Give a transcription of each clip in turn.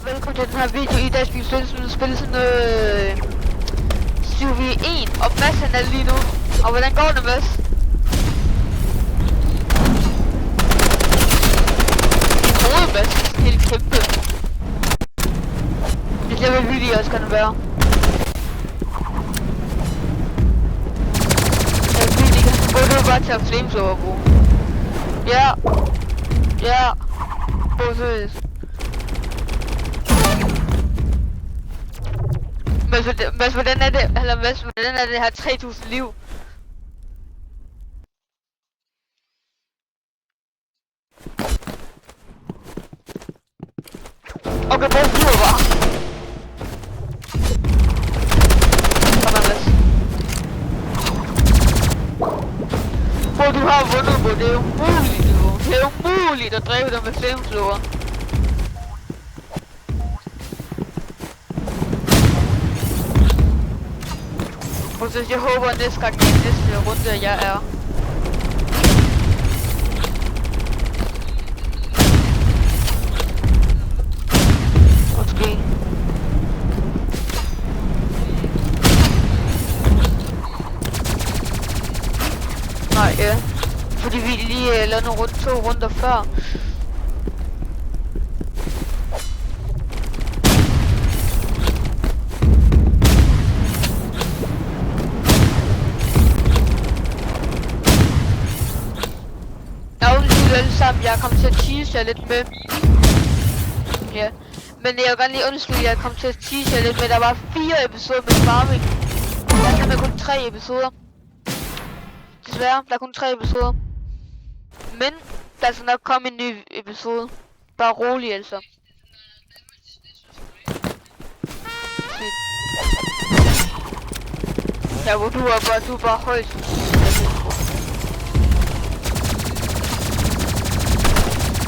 velkommen til den her video. I dag skal vi spille sådan COV1, og Mads han er lige nu. Og hvordan går det, Mads? Din hoved, Mads, er helt kæmpe. Det ser vel video også kan det være. Burde du bare tage flamethrower, bro? Ja. Ja. Bro, seriøst. Mads, hvordan er det? Eller Mads, hvordan er det her 3000 liv? Okay, bro, flyver bare. Kom her, Mads. Bro, du har vundet, bro. Det er umuligt, bro. Det er umuligt at dræbe dig med flamethrower. Så jeg håber næste gang i næste runde, jeg er. Måske. Nej, ja. Fordi vi lige lavede nogle rundt 2 runder før. Alle sammen, jeg kom til at tease jer lidt med. Ja. Men jeg vil gerne lige undskylde, at jeg kom til at tease jer lidt med. Der var 4 episoder med farming. Der er simpelthen kun 3 episoder. Desværre, der er kun 3 episoder. Men der skal nok komme en ny episode. Bare rolig altså. Ja, hvor du er bare højt.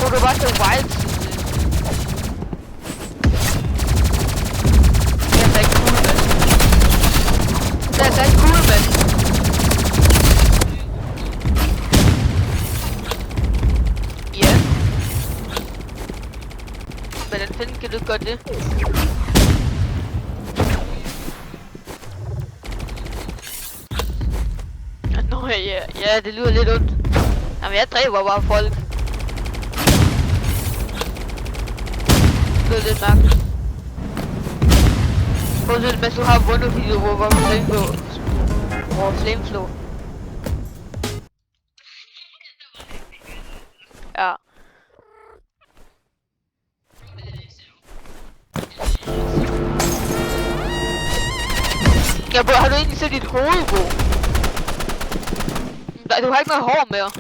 Du kan bare tage wild. Det er så ikke cool, mand. Det er så ikke cool, mand. Ja. Hvordan fanden kan du gøre det? Nå ja, det lyder lidt ondt. Jamen jeg dræber bare folk. Det er lidt mærkeligt. Bortset med, at du har vundet video, hvor flamethrower. Ja. Ja, bro, har du egentlig set dit hoved, bro? Nej, du har ikke noget hår mere.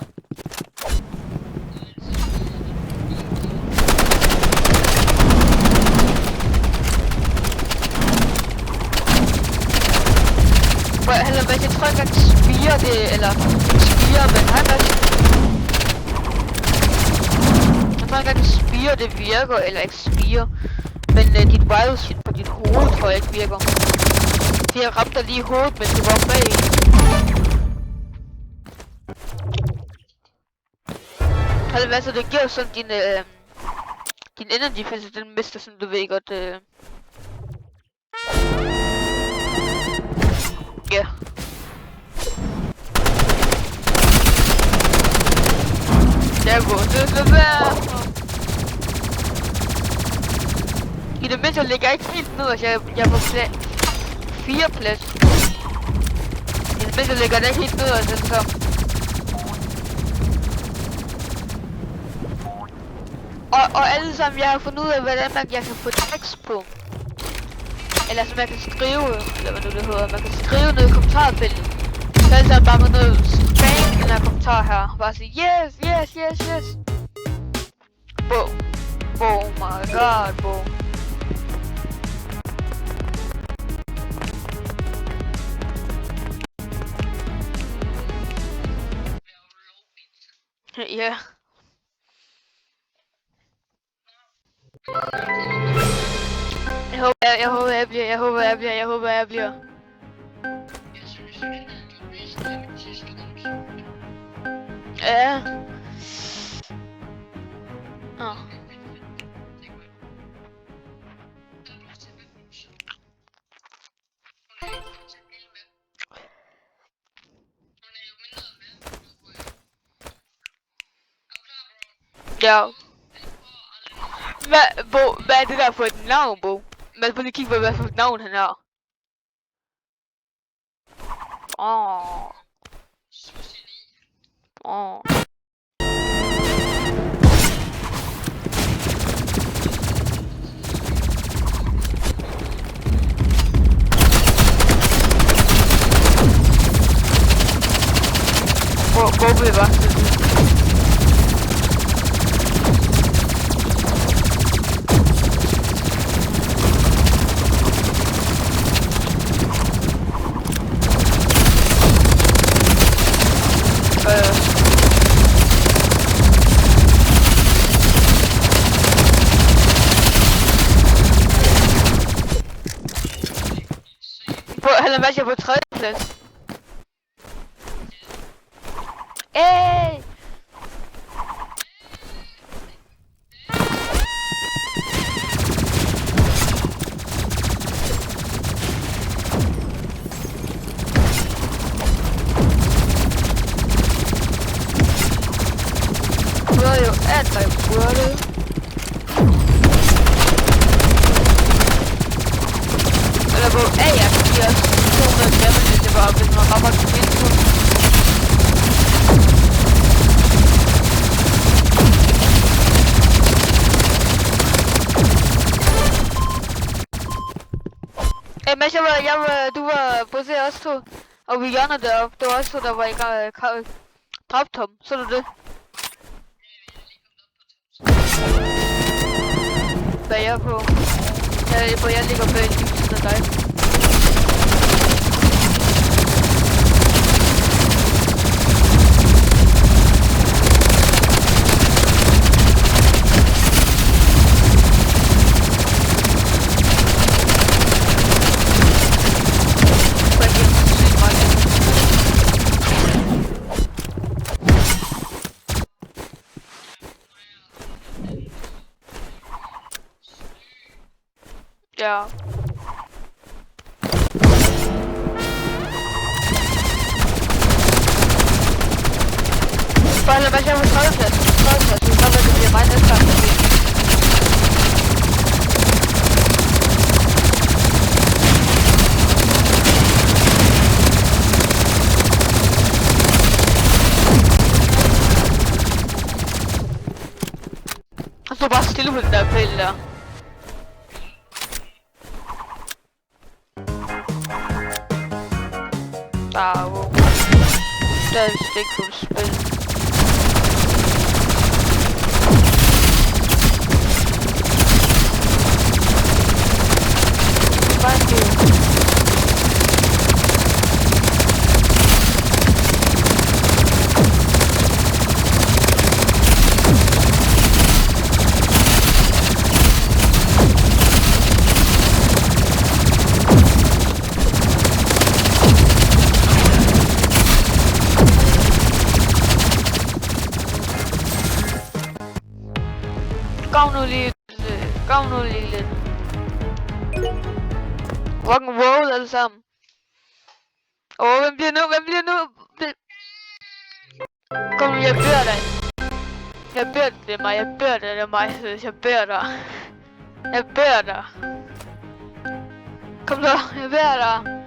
Eller hvis jeg tror ikke, at spire det, eller spire, men han er... Jeg tror ikke, at spire det virker, eller ikke spire. Men dit wild shit på dit hoved, tror jeg ikke virker. De har ramt dig lige i hovedet, mens du var bag. Altså hvad så, det giver sådan din energy, fordi den mister sådan, du ved godt, ja. Der går det så værd. I det mindste ligger jeg ikke helt ned, altså jeg er på 4 plads. I det mindste ligger jeg ikke helt ned, altså så. Og alle sammen, jeg har fundet ud af, hvordan jeg kan få tekst på. Eller som jeg kan skrive, eller hvad nu det hedder, man kan skrive ned i kommentarfeltet. Så er det bare med noget spam i den her kommentar her. Bare sige yes, yes, yes, yes. Boom. Oh my god, boom. Ja. Jeg håber jeg bliver. Ja. Ja. Hvad er det der for et navn, Bo? Man får lige kigge på, hvad for et navn han har. Hvor vil jeg bare sætte det? Han er matcher på 3. plads. Hey! Burde jo alt, hvad jeg burde. Eller på A, jeg kan give os 200 damage, det var, hvis man rammer til mindst. Mens du var på se også to, og vi hjørnet deroppe, det var også to, der var i gang dræbt ham, så du det? Hvad er jeg på? Jeg ligger bag i lyset af dig. Ja. Bare lad mig se på 3. plads. 3. plads, så kan det blive mig næste gang. Han stod bare stille på den der pæl der. Wow. Det er et stikfuldt spil. Bare det. Kom nu lige lidt. Rock'n'roll alle sammen. Hvem bliver nu? Kom nu, jeg beder dig. Jeg beder dig, det er mig. Jeg beder dig, det er mig. Jeg beder dig. Jeg beder dig. Kom så, jeg beder dig.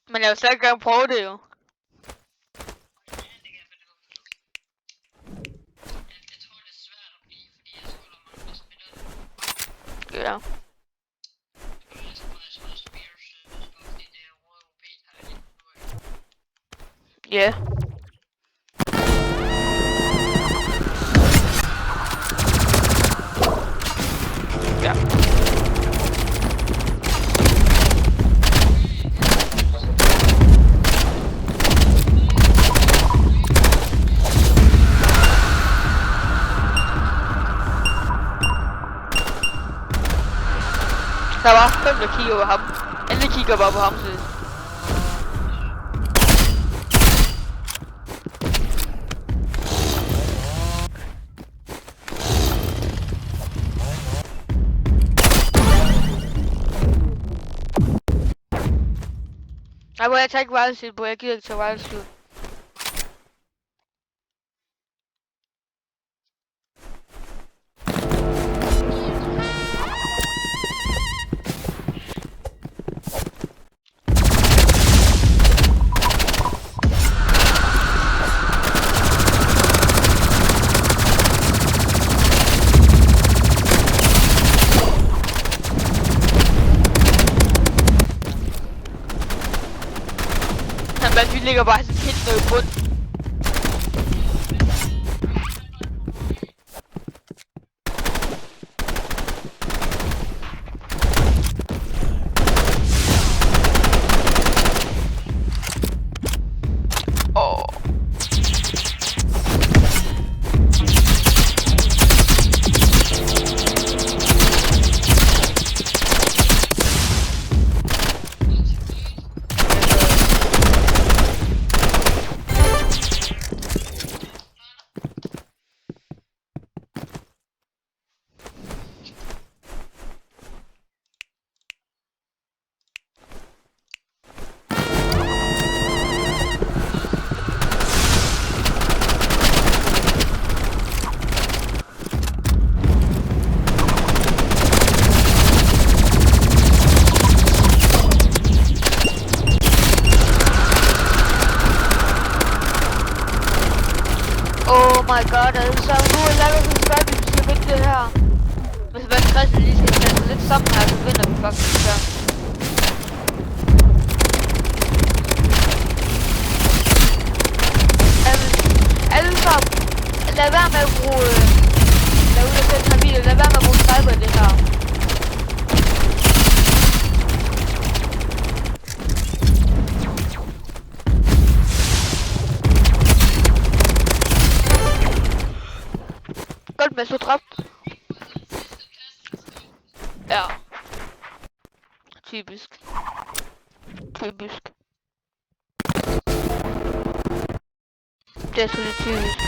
Men jeg vil slet ikke gerne prøve det jo. Ja. Ja. Ja. Der var 5, der kigger på ham. Alle kigger bare på ham siden. Ej, hvor jeg tager ikke wild shield, hvor jeg gider ikke tage wild shield. Men vi ligger bare sådan helt nede i bund. Oh my god, altså nu er jeg så vi skal vinde det her. Hvis man Christian lige skal tage sig lidt sammen her, så vinder vi faktisk her. Alle sammen, lad være med at bruge, lad ud af den her video, lad være med at bruge sniper i det her. Godt med så dræbt. Ja. Typisk. Typisk. Det er så lidt typisk.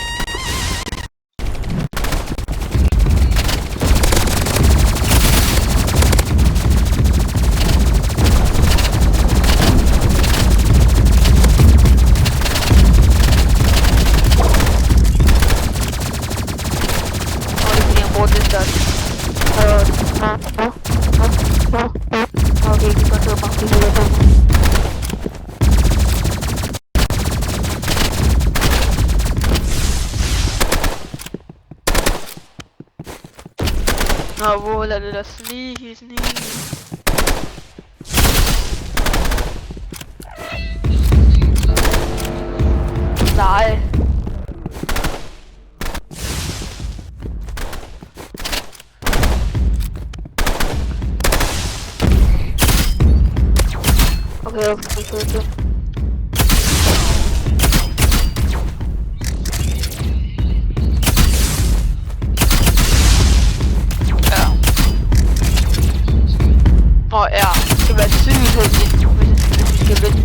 Okay, vi kan så bare finde det. Nå, hvor er det der sneaky. Nej. Okay. Ja. Åh ja, det skal være sygt heldigt, hvis vi skal vinde.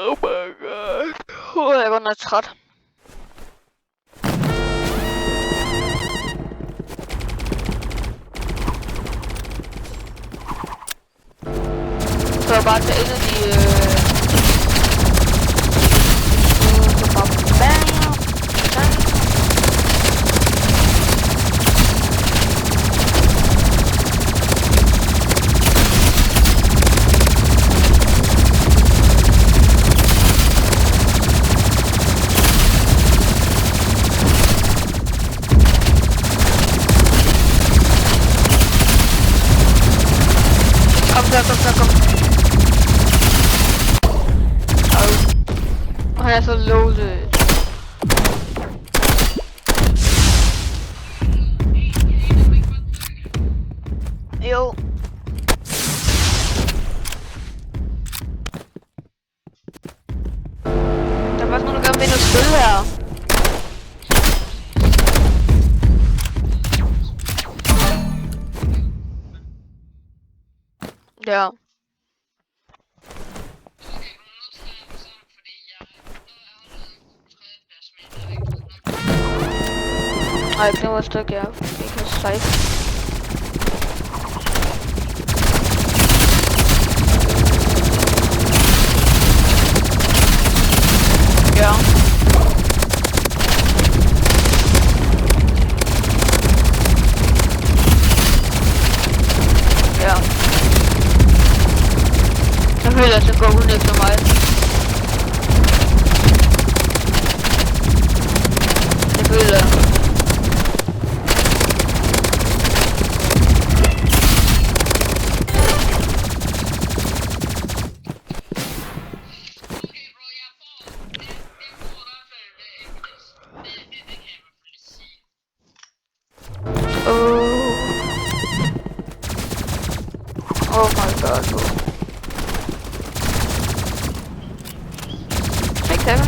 Oh my god. Jeg er godt nok træt. Så jeg bare tage en af de Kom. Han er så loaded. Jo. Der er faktisk nogen, der gerne vil ind og spille her. Ja. Nej, det var et stykke, jeg ikke har sejt. Ja. Ja. Jeg føler, at den går ud efter mig. Det føler jeg. Oh my god, bro. Take that.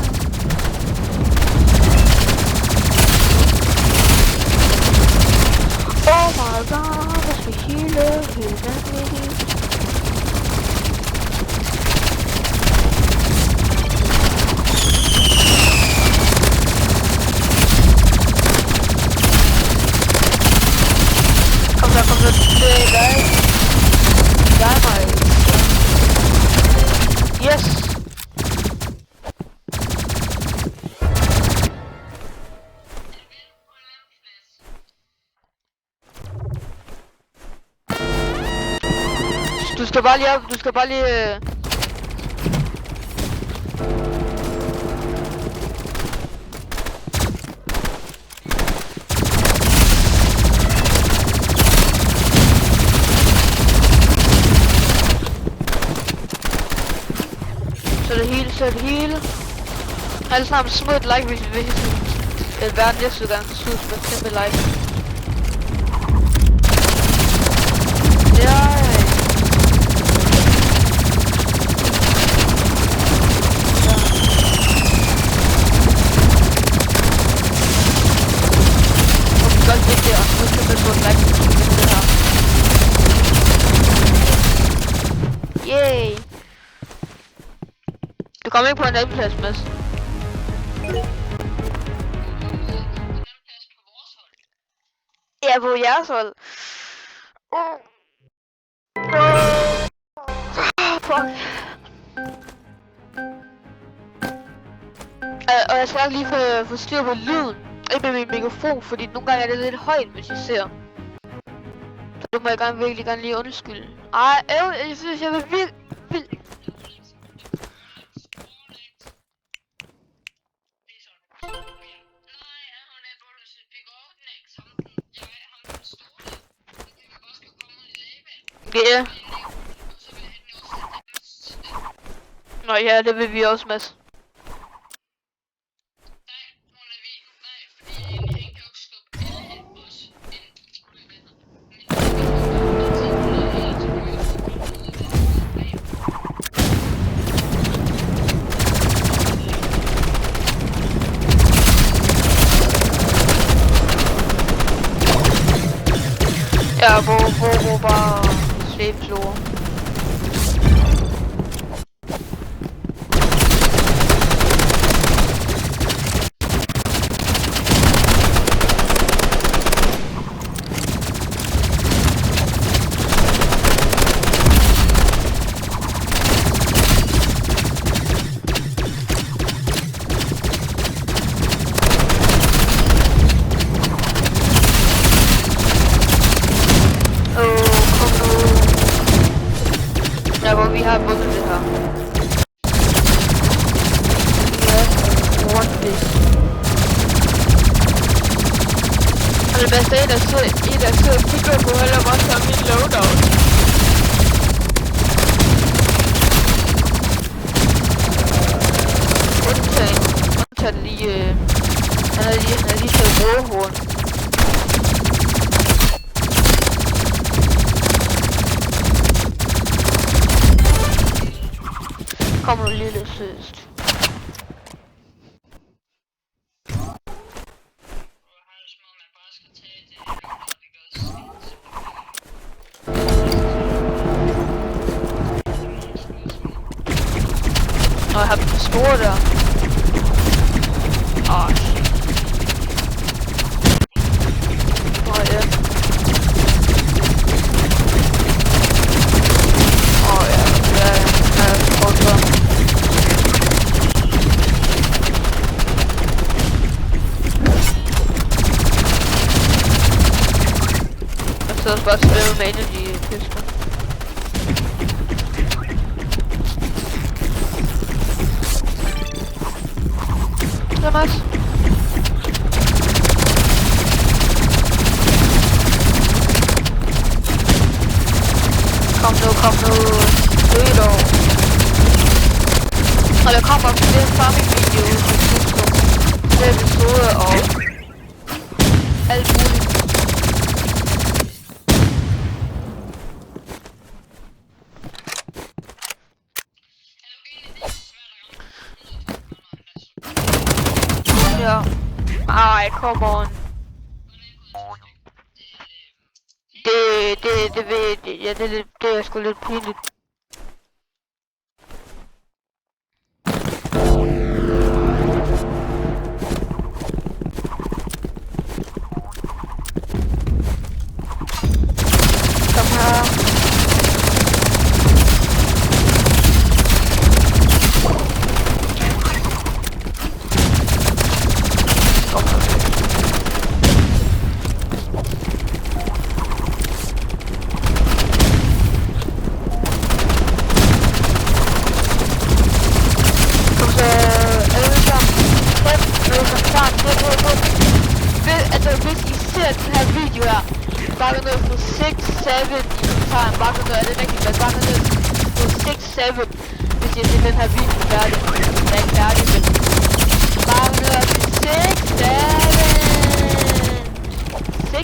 Oh my god, hvis vi healer vanvittigt. Kom der, det er dig. Det er mig. Yes. Du skal bare lige op, du skal bare lige... Så det hele. Alle sammen små et like, hvis I vil være næste gang, så synes jeg et kæmpe like. Ja. Godt lidt der, og så kan man få et like til det her. Yay! Du kommer ikke på en anden plads, Mads. Ja, på jeres hold. Fuck. Og jeg skal lige få styr på lyden. Ikke med min mikrofon, fordi nogle gange er det lidt højt, hvis I ser. Så det må jeg virkelig gerne lige undskylde. Ej, jeg synes, jeg vil virkelig... Ja. Nå ja, det vil vi også, Mads. Ja, hvor bare slæbslår. Vi har vundet det her. Ja, won this. Og det bedste er, der sidder og kigger på, eller bare tager min loadout. Undtagen lige, han er lige taget råhorn. Kommer du lige lidt søst. Nå, jeg har den store der. Åh, shit. med energy-kyster. Det er nice. Kom nu. Lød dog. Og der kommer flere farming-videoer på tidspunkt. Flere episoder og alt muligt. Ja. Ej, come on. Det ved jeg. Ja, det er sgu lidt pinligt. Kom her. Hvis I ser den her video her, bare gå ned på 6-7 i kommentaren, bare gå ned, er det rigtigt, men bare gå ned på 6-7, hvis I ser den her video færdig. Jeg er ikke færdig, men bare gå ned på 6-7.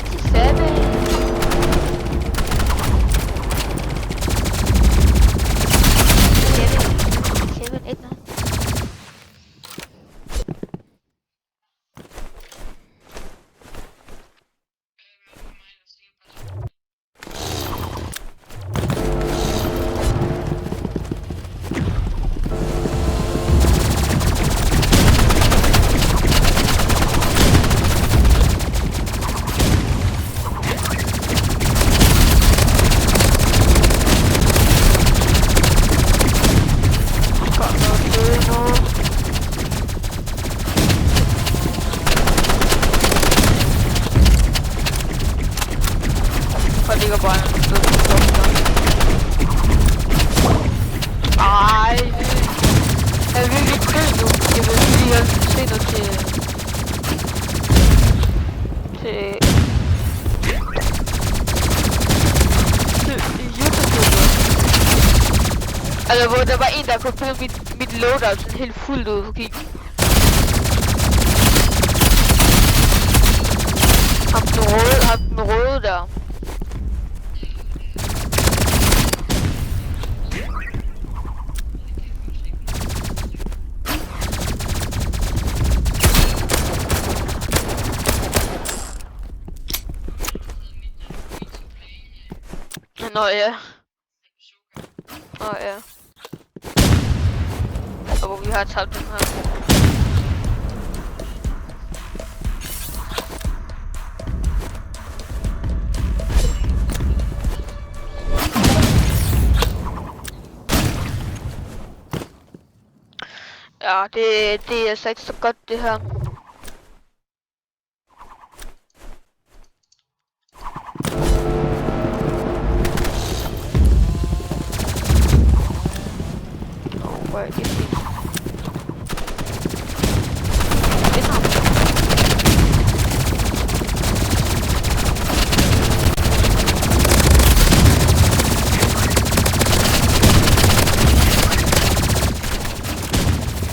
Og ligger bare en sted på klokken. Ej, jeg er virkelig kød nu. Jeg vil lige have se noget til YouTube. Altså, hvor der var en, der kunne finde mit loadout sådan helt fuldt ud. Okay. Ham den røde der. Nå ja. Og hvor vi har tabt den her. Ja, det er altså ikke så godt det her. Where is he?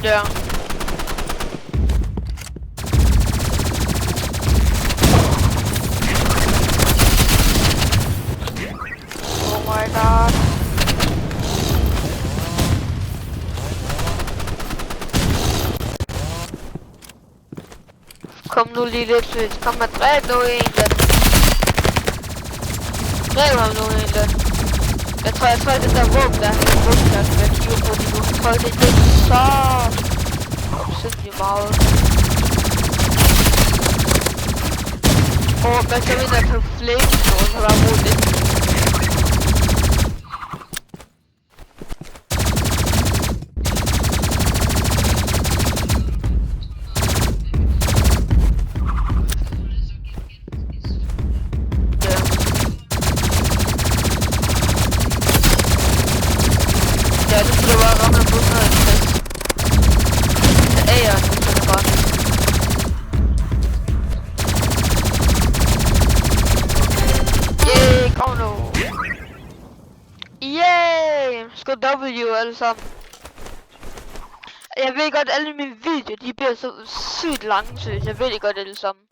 Yeah. Oh my god. Kom nu lige lidt løs. Kom og dræb nu en der. Dræb ham nu en der. Jeg tror det der våben der. Våben der, som jeg kigger på lige nu. Jeg tror det er så opsyndigt meget. Hvad så mener jeg på flame nu? Så bare bruge det. underscore W alle sammen. Jeg ved godt, at alle mine videoer, de bliver så sygt lange, så jeg ved det godt alle sammen.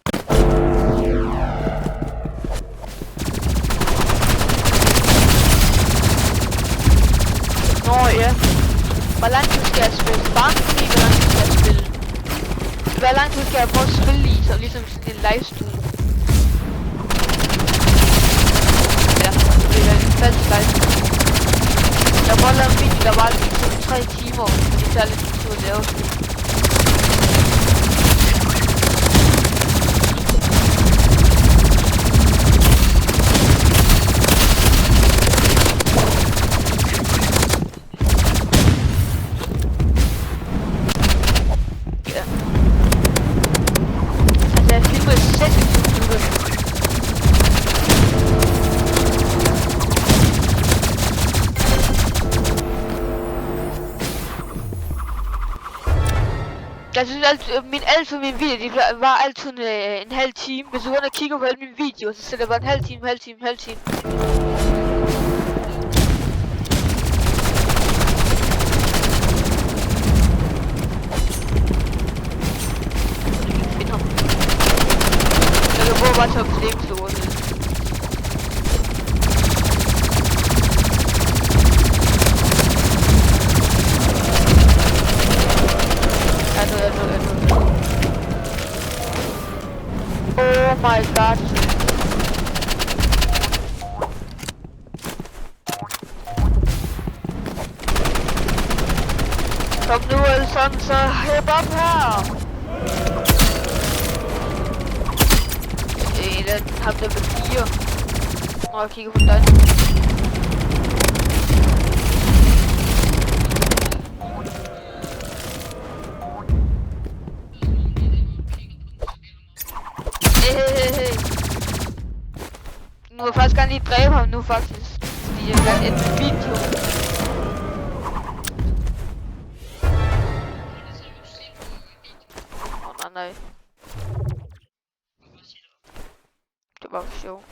Nå ja. Hvor lang tid skal jeg spille? Bare fordi, hvor lang tid skal jeg spille? Hvor lang tid skal jeg prøve at spille i, så ligesom sådan en livestream? Ja, det er en falsk livestream. Jeg prøver at lave en video, der var lige 3 timer, det tager lidt tid at lave. Jeg synes altid mine videoer, de var altid en halv time. Hvis du går og kigger på alle mine videoer, så sætter jeg bare en halv time. Jeg kan prøve bare at tage på flamestore. Oh my god. Kom nu, Elson, så hæb op her. Den har level 4. Når jeg kigger på den. Nu vil jeg faktisk gerne lige dræbe ham nu faktisk. Fordi jeg vil gerne ende video. Nej. Det var for sjov.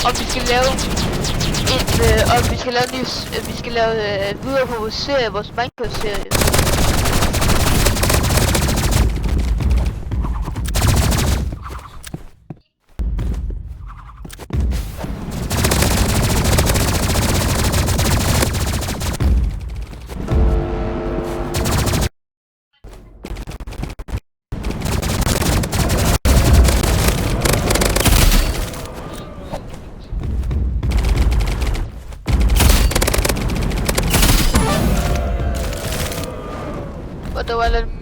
Og vi skal lave vi skal lave videre på vores serie, vores Minecraft-serie.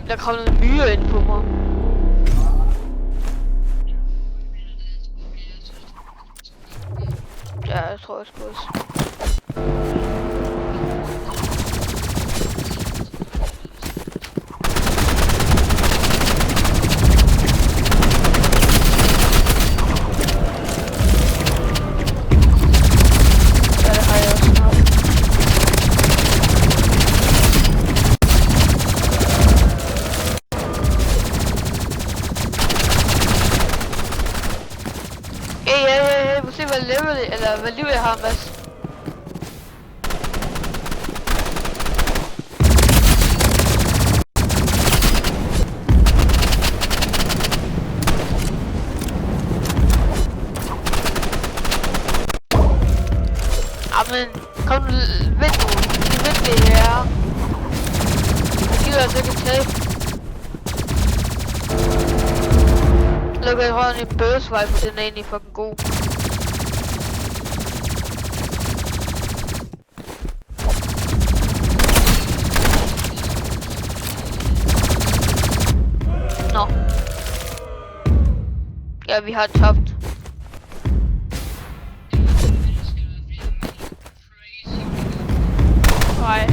Der kom noget myre ind på mig. Ja, jeg tror jeg skal også. Hvad liv jeg har, Mads? Jamen, kom nu, vent nu. Vent det her. Jeg gider altså ikke tabe. Lukker jeg hånden i en bøgesvej, for den er egentlig fucking god. Nå. Ja, vi har tabt. Nej.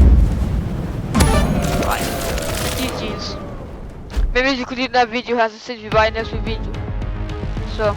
Nej. Men hvis I kunne lide den her video her, så ses vi bare i næste video. Så